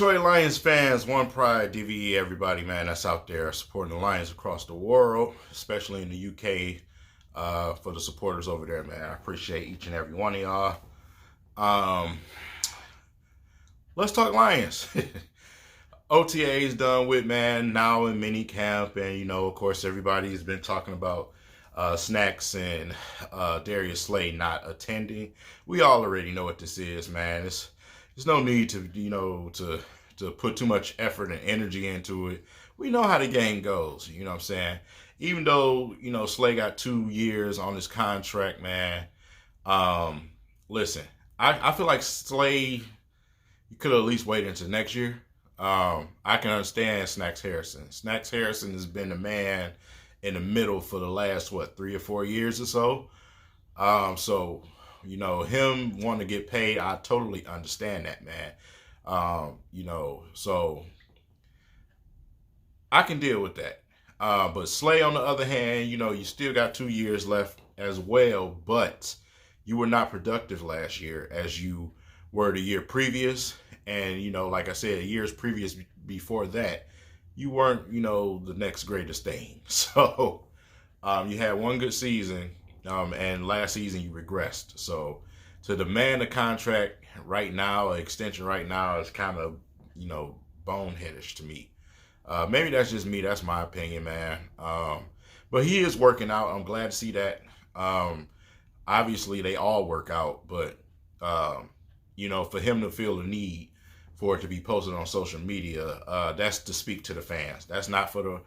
Detroit Lions fans, One Pride, DVE, everybody, man, that's out there supporting the Lions across the world, especially in the UK, for the supporters over there, man. I appreciate each and every one of y'all. Let's talk Lions. OTA is done with, man, now in mini camp, and, of course, everybody's been talking about Snacks and Darius Slay not attending. We all already know what this is, man. There's no need to put too much effort and energy into it. We know how the game goes, you know what I'm saying? Even though, Slay got 2 years on his contract, man. Listen, I feel like Slay, you could at least wait until next year. I can understand Snacks Harrison. Snacks Harrison has been the man in the middle for the last, 3 or 4 years or so. So, him wanting to get paid, I totally understand that, man. So I can deal with that. But Slay, on the other hand, you still got 2 years left as well, but you were not productive last year as you were the year previous. And, like I said, years previous before that, you weren't, the next greatest thing. So you had one good season, and last season you regressed. So to demand a contract right now, an extension right now, is kind of, boneheadish to me. Maybe that's just me. That's my opinion, man. But he is working out. I'm glad to see that. Obviously, they all work out, but, for him to feel the need for it to be posted on social media, that's to speak to the fans. That's not for the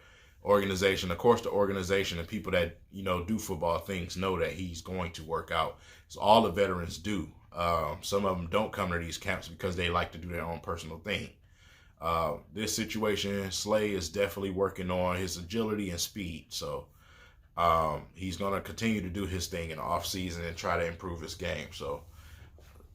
organization. Of course, the organization and people that, do football things know that he's going to work out. So all the veterans do. Some of them don't come to these camps because they like to do their own personal thing. This situation, Slay is definitely working on his agility and speed. So he's going to continue to do his thing in the offseason and try to improve his game. So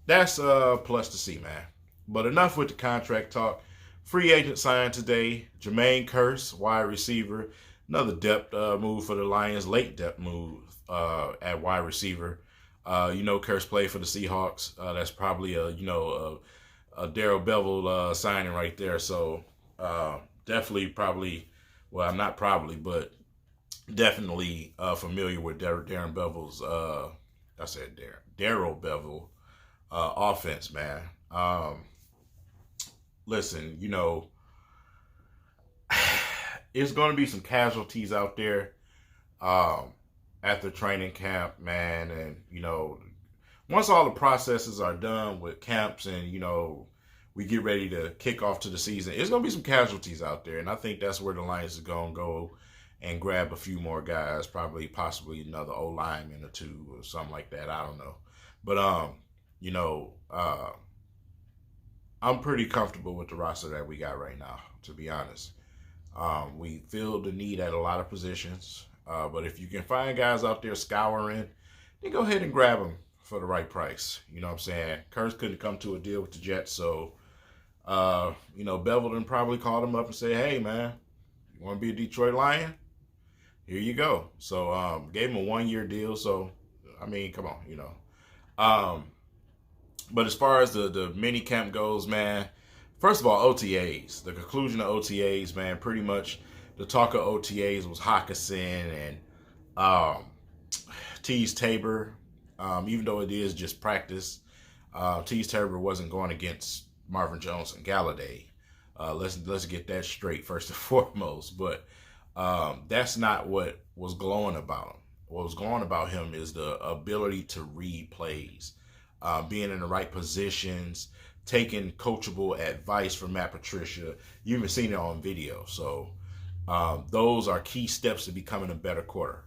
that's a plus to see, man. But enough with the contract talk. Free agent signed today. Jermaine Kearse, wide receiver. Another depth move for the Lions. Late depth move at wide receiver. Kearse played for the Seahawks. That's probably a Darrell Bevel signing right there. So definitely definitely familiar with Darren Bevel's, Darrell Bevel offense, man. Listen, it's going to be some casualties out there at the training camp, man. And, once all the processes are done with camps and, we get ready to kick off to the season, it's going to be some casualties out there. And I think that's where the Lions are going to go and grab a few more guys, possibly another O-lineman or two or something like that. I don't know. But, I'm pretty comfortable with the roster that we got right now, to be honest. We feel the need at a lot of positions. But if you can find guys out there scouring, then go ahead and grab them for the right price. You know what I'm saying? Kearse couldn't come to a deal with the Jets, so, Bevelton probably called him up and said, hey, man, you want to be a Detroit Lion? Here you go. So gave him a 1-year deal. So, I mean, come on, But as far as the mini camp goes, man, first of all, OTAs. The conclusion of OTAs, man, pretty much the talk of OTAs was Hawkinson and Tease Tabor. Even though it is just practice, Tease Tabor wasn't going against Marvin Jones and Galladay. Let's get that straight first and foremost. But that's not what was glowing about him. What was glowing about him is the ability to read plays. Being in the right positions, taking coachable advice from Matt Patricia. You've even seen it on video. So those are key steps to becoming a better corner.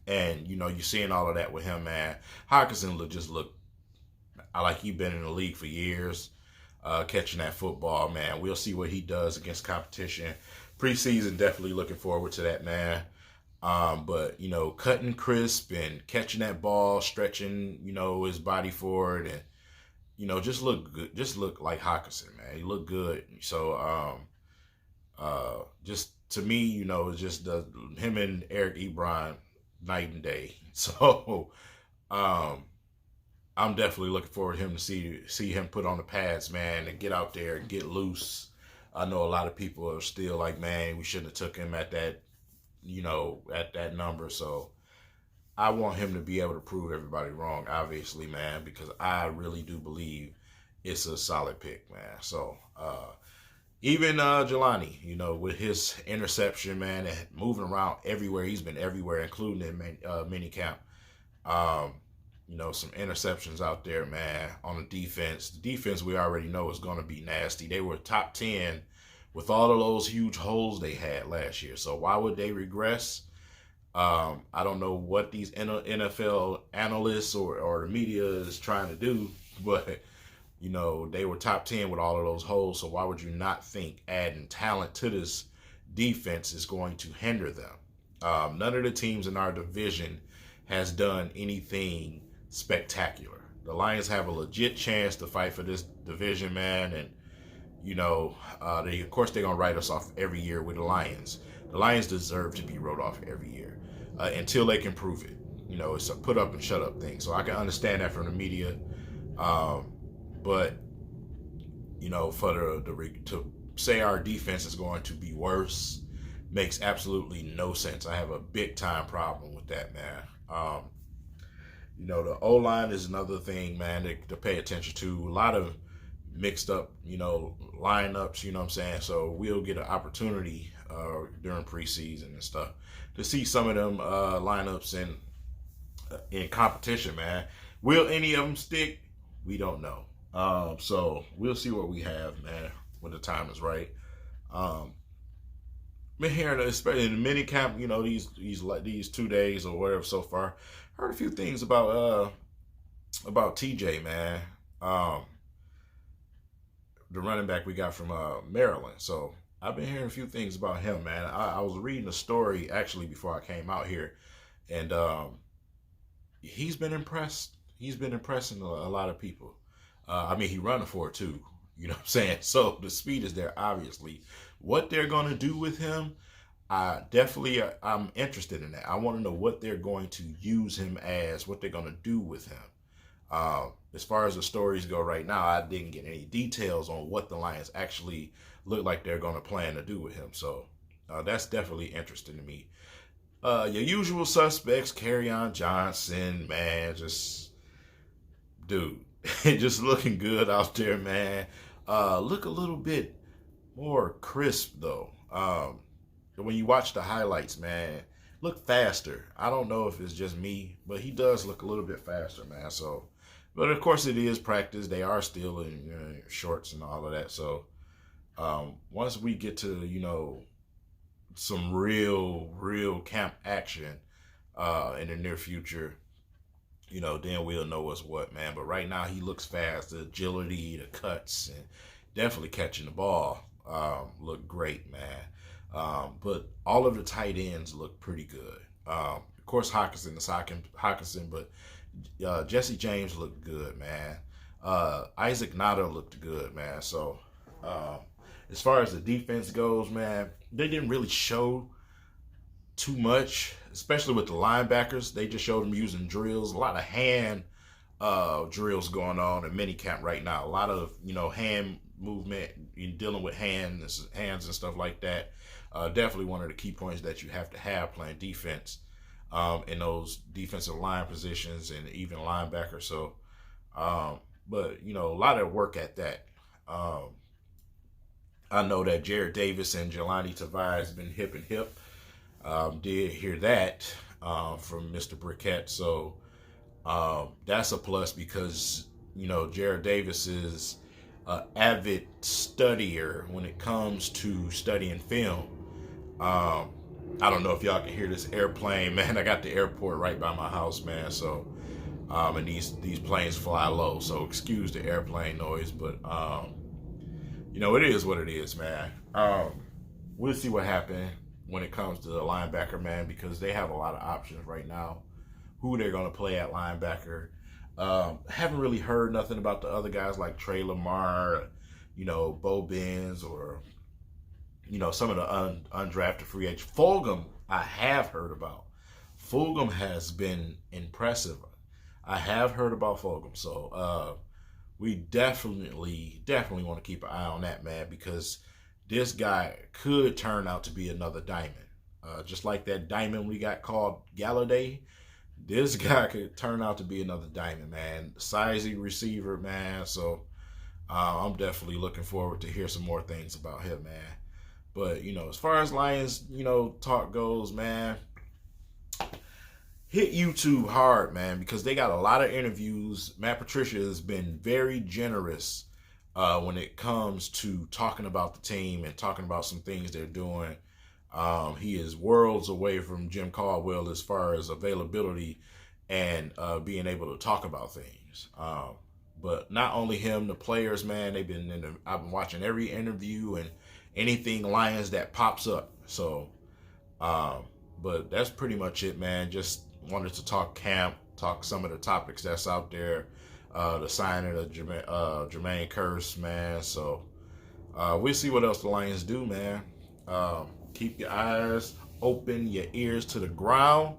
And, you're seeing all of that with him, man. Hawkinson look like he's been in the league for years, catching that football, man. We'll see what he does against competition. Preseason, definitely looking forward to that, man. But, cutting crisp and catching that ball, stretching, his body forward and, just look good. Just look like Hawkinson, man. He looked good. So, just to me, it's just him and Eric Ebron night and day. So, I'm definitely looking forward to him to see him put on the pads, man, and get out there and get loose. I know a lot of people are still like, man, we shouldn't have took him at that, at that number. So I want him to be able to prove everybody wrong, obviously, man, because I really do believe it's a solid pick, man. So even Jelani, with his interception, man, and moving around everywhere, he's been everywhere, including in mini camp. Um, some interceptions out there, man, on the defense. The defense we already know is going to be nasty. They were top 10 with all of those huge holes they had last year. So why would they regress? I don't know what these NFL analysts or the media is trying to do, but, they were top 10 with all of those holes. So why would you not think adding talent to this defense is going to hinder them? None of the teams in our division has done anything spectacular. The Lions have a legit chance to fight for this division, man, and of course they're gonna write us off every year with the Lions. The Lions deserve to be wrote off every year until they can prove it. It's a put up and shut up thing. So I can understand that from the media, but for to say our defense is going to be worse makes absolutely no sense. I have a big time problem with that, man. The O-line is another thing, man, to pay attention to. A lot of mixed up, lineups, you know what I'm saying? So we'll get an opportunity during preseason and stuff to see some of them lineups in competition, man. Will any of them stick? We don't know. So we'll see what we have, man, when the time is right. Been hearing, especially in the mini camp, these 2 days or whatever so far, heard a few things about TJ, man. The running back we got from Maryland. So I've been hearing a few things about him, man. I was reading a story actually before I came out here, and he's been impressed. He's been impressing a lot of people. He running for it too. You know what I'm saying? So the speed is there, obviously. What they're going to do with him, I'm interested in that. I want to know what they're going to use him as, what they're going to do with him. As far as the stories go right now, I didn't get any details on what the Lions actually look like they're going to plan to do with him. So that's definitely interesting to me. Your usual suspects, Kerryon Johnson, man, dude, just looking good out there, man. Look a little bit more crisp, though. When you watch the highlights, man, look faster. I don't know if it's just me, but he does look a little bit faster, man. So, but of course it is practice. They are still in shorts and all of that. So once we get to, some real camp action in the near future, then we'll know what's what, man. But right now he looks fast. The agility, the cuts, and definitely catching the ball look great, man. But all of the tight ends look pretty good. Of course, Hawkinson is Hawkinson, but Jesse James looked good, man. Isaac Nada looked good, man. So as far as the defense goes, man, they didn't really show too much, especially with the linebackers. They just showed them using drills, a lot of hand drills going on in minicamp right now. A lot of hand movement, dealing with hands and stuff like that. Definitely one of the key points that you have to have playing defense in those defensive line positions and even linebacker. So, but a lot of work at that. I know that Jared Davis and Jelani Tavares been hip and hip. Did hear that from Mr. Briquette. So that's a plus because, Jared Davis is an avid studier when it comes to studying film. I don't know if y'all can hear this airplane, man. I got the airport right by my house, man. So, and these planes fly low. So excuse the airplane noise, but, it is what it is, man. We'll see what happens when it comes to the linebacker, man, because they have a lot of options right now. Who they're going to play at linebacker. Haven't really heard nothing about the other guys like Trey Lamar, Bo Benz, or, some of the undrafted free agents. Fulgham, I have heard about. Fulgham has been impressive. I have heard about Fulgham, so we definitely want to keep an eye on that, man, because this guy could turn out to be another diamond. Just like that diamond we got called Galladay, this guy could turn out to be another diamond, man. Sizey receiver, man. So I'm definitely looking forward to hear some more things about him, man. But, as far as Lions, talk goes, man, hit YouTube hard, man, because they got a lot of interviews. Matt Patricia has been very generous when it comes to talking about the team and talking about some things they're doing. He is worlds away from Jim Caldwell as far as availability and being able to talk about things. But not only him, the players, man, I've been watching every interview and anything Lions that pops up. So, but that's pretty much it, man. Just wanted to talk camp, talk some of the topics that's out there. The signing of Jermaine Kearse, man. So we'll see what else the Lions do, man. Keep your eyes open, your ears to the ground.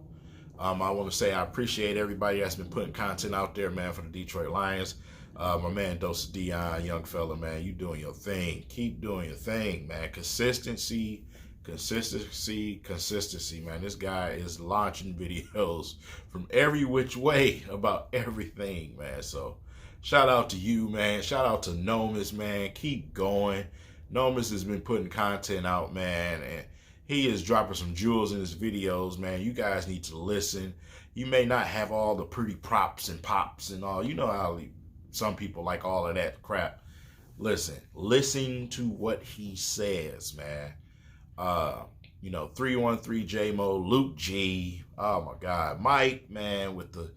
I want to say I appreciate everybody that's been putting content out there, man, for the Detroit Lions. My man Dose Dion, young fella, man, you doing your thing. Keep doing your thing, man. Consistency, man. This guy is launching videos from every which way about everything, man. So shout out to you, man. Shout out to Nomis, man. Keep going. Nomis has been putting content out, man, and he is dropping some jewels in his videos, man. You guys need to listen. You may not have all the pretty props and pops and all. You know how some people like all of that crap. Listen to what he says, man. 313 J-Mo, Luke G, oh my God, Mike, man, with the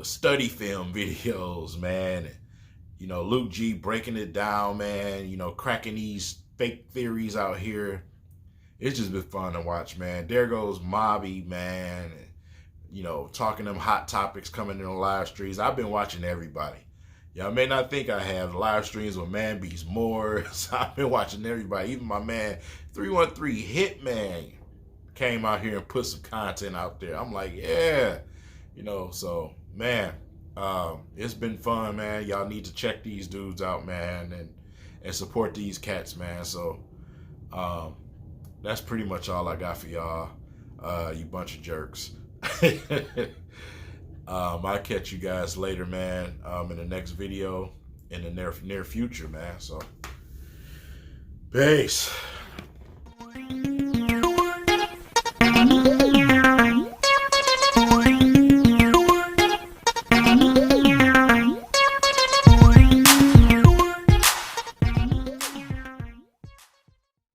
study film videos, man. And, Luke G breaking it down, man, cracking these fake theories out here. It's just been fun to watch, man. There goes Mobby, man, and, talking them hot topics coming in the live streams. I've been watching everybody. Y'all may not think I have live streams with Man Beats More. So I've been watching everybody. Even my man 313 Hitman came out here and put some content out there. I'm like, yeah. So, man, it's been fun, man. Y'all need to check these dudes out, man, and support these cats, man. So, that's pretty much all I got for y'all, you bunch of jerks. I'll catch you guys later, man, in the next video in the near future, man. So, peace.